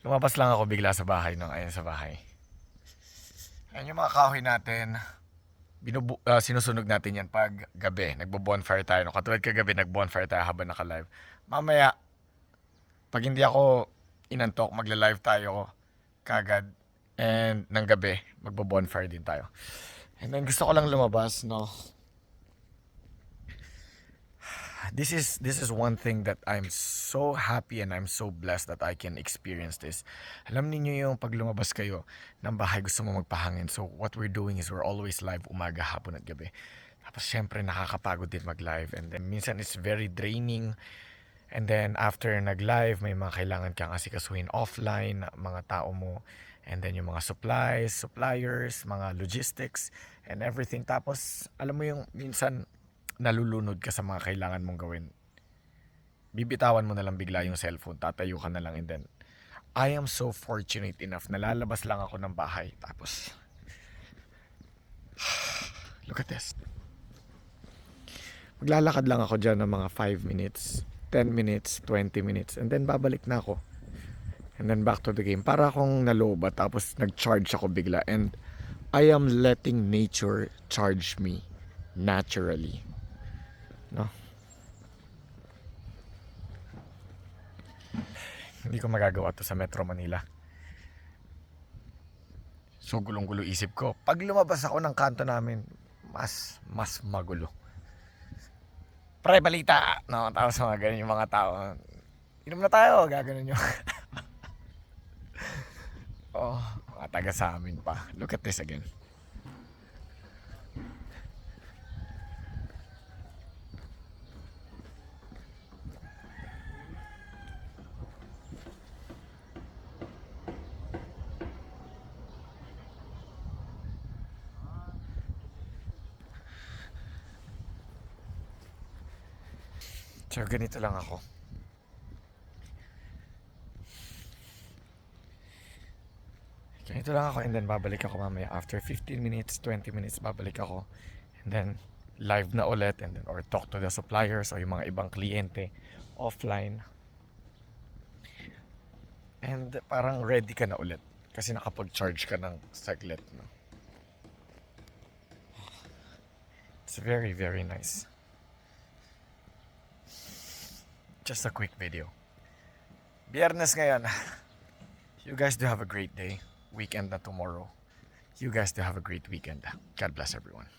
Lumabas lang ako bigla sa bahay nung ayun sa bahay. Ayan yung mga kahoy natin. Sinusunog natin yan pag gabi. Nagbo-bonfire tayo. No? Katulad kagabi, nag-bonfire tayo habang naka-live. Mamaya, pag hindi ako inantok, magla-live tayo kagad. And ng gabi, magbo-bonfire din tayo. And then gusto ko lang lumabas, no? This is one thing that I'm so happy and I'm so blessed that I can experience this. Alam niyo yung pag lumabas kayo ng bahay, gusto mo magpahangin. So what we're doing is we're always live umaga, hapon at gabi. Tapos syempre nakakapagod din mag-live and then minsan it's very draining. And then after nag-live, may mga kailangan kang asikasuhin offline, mga tao mo. And then yung mga suppliers, mga logistics, and everything. Tapos alam mo yung minsan nalulunod ka sa mga kailangan mong gawin. Bibitawan mo na lang bigla yung cellphone, tatayo ka na lang and then I am so fortunate enough na lalabas lang ako ng bahay tapos look at this. Maglalakad lang ako dyan ng mga 5 minutes, 10 minutes, 20 minutes and then babalik na ako. And then back to the game. Para akong nalobat tapos nag-charge ako bigla and I am letting nature charge me naturally. No? Hindi ko magagawa to sa Metro Manila. So gulong-gulo isip ko. Pag lumabas ako ng kanto namin, mas magulo. Pre, balita! No, tapos mga ganun yung mga tao. Inom na tayo, gaganon yung oh, mga taga sa amin pa. Look at this again. So ganito lang ako. Ganito lang ako and then babalik ako mamaya. After 15 minutes, 20 minutes, babalik ako. And then live na ulit and then or talk to the suppliers o yung mga ibang kliyente offline. And parang ready ka na ulit. Kasi nakapag-charge ka ng saglit. No? It's very, very nice. Just a quick video. Biyernes ngayon. You guys do have a great day. Weekend na tomorrow. You guys do have a great weekend. God bless everyone.